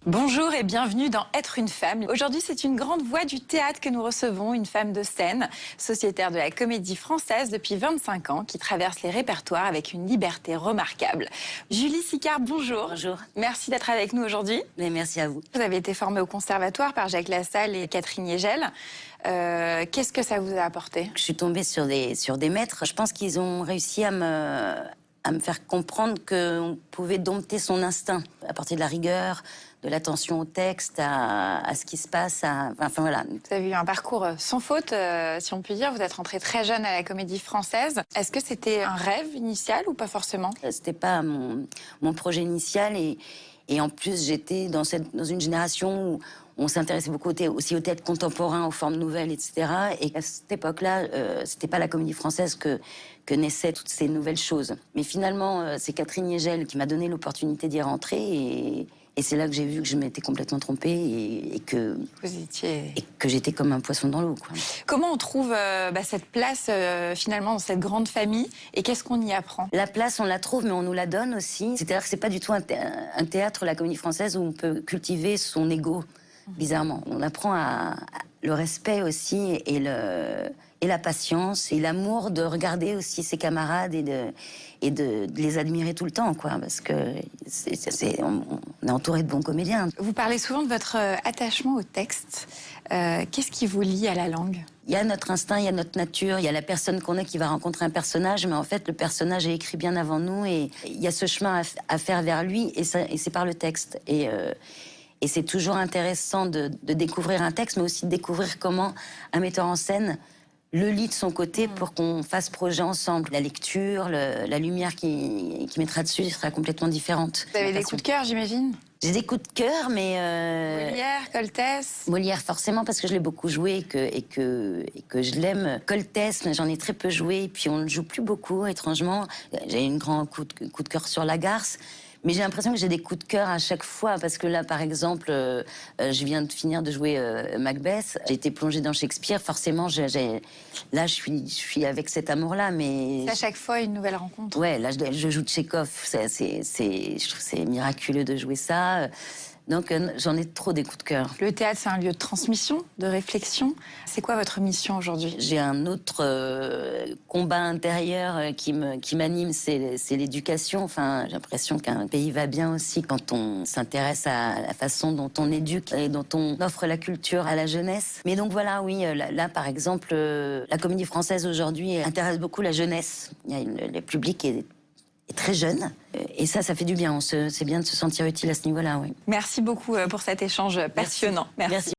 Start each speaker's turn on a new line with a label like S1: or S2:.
S1: Bonjour et bienvenue dans Être une femme. Aujourd'hui, c'est une grande voix du théâtre que nous recevons, une femme de scène, sociétaire de la Comédie Française depuis 25 ans, qui traverse les répertoires avec une liberté remarquable. Julie Sicard, bonjour.
S2: Bonjour.
S1: Merci d'être avec nous aujourd'hui.
S2: Mais merci à vous.
S1: Vous avez été formée au conservatoire par Jacques Lassalle et Catherine Yegel. Qu'est-ce que ça vous a apporté?
S2: Je suis tombée sur des maîtres. Je pense qu'ils ont réussi à me faire comprendre qu'on pouvait dompter son instinct, apporter de la rigueur, de l'attention au texte, à ce qui se passe. Enfin voilà.
S1: Vous avez eu un parcours sans faute, si on peut dire. Vous êtes rentrée très jeune à la Comédie Française. Est-ce que c'était un rêve initial ou pas forcément?
S2: C'était pas mon projet initial et en plus j'étais dans une génération où on s'intéressait beaucoup aussi au théâtre contemporain, aux formes nouvelles, etc. Et à cette époque-là, c'était pas la Comédie Française que naissaient toutes ces nouvelles choses. Mais finalement, c'est Catherine Yegel qui m'a donné l'opportunité d'y rentrer et c'est là que j'ai vu que je m'étais complètement trompée et que j'étais comme un poisson dans l'eau, quoi.
S1: Comment on trouve cette place finalement dans cette grande famille et qu'est-ce qu'on y apprend?
S2: La place, on la trouve, mais on nous la donne aussi. C'est-à-dire que c'est pas du tout un théâtre, la Comédie Française, où on peut cultiver son ego, bizarrement. On apprend le respect aussi et la patience et l'amour de regarder aussi ses camarades et de les admirer tout le temps, quoi, parce que on est entouré de bons comédiens.
S1: Vous parlez souvent de votre attachement au texte. Qu'est-ce qui vous lie à la langue?
S2: Il y a notre instinct, il y a notre nature, il y a la personne qu'on est qui va rencontrer un personnage, mais en fait, le personnage est écrit bien avant nous et il y a ce chemin à faire vers lui et c'est par le texte. Et c'est toujours intéressant de découvrir un texte, mais aussi de découvrir comment un metteur en scène le lit de son côté pour qu'on fasse projet ensemble. La lecture, la lumière qui mettra dessus sera complètement différente.
S1: Vous avez des coups de cœur, j'imagine?
S2: J'ai des coups de cœur, mais...
S1: Molière, Coltès?
S2: Molière, forcément, parce que je l'ai beaucoup joué et que je l'aime. Coltès, j'en ai très peu joué, et puis on ne le joue plus beaucoup, étrangement. J'ai un grand coup de cœur sur Lagarce. Mais j'ai l'impression que j'ai des coups de cœur à chaque fois, parce que là, par exemple, je viens de finir de jouer Macbeth. J'ai été plongée dans Shakespeare, forcément, là, je suis avec cet amour-là, mais...
S1: C'est à chaque fois une nouvelle rencontre.
S2: Ouais, là, je joue Tchekhov, je trouve que c'est miraculeux de jouer ça. Donc, j'en ai trop des coups de cœur.
S1: Le théâtre, c'est un lieu de transmission, de réflexion. C'est quoi votre mission aujourd'hui?
S2: J'ai un autre combat intérieur qui m'anime, c'est l'éducation. Enfin, j'ai l'impression qu'un pays va bien aussi quand on s'intéresse à la façon dont on éduque et dont on offre la culture à la jeunesse. Mais donc voilà, oui, là par exemple, la Comédie Française aujourd'hui intéresse beaucoup la jeunesse. Le public est très jeune. Et ça fait du bien. C'est bien de se sentir utile à ce niveau-là, oui.
S1: Merci beaucoup pour cet échange passionnant.
S2: Merci.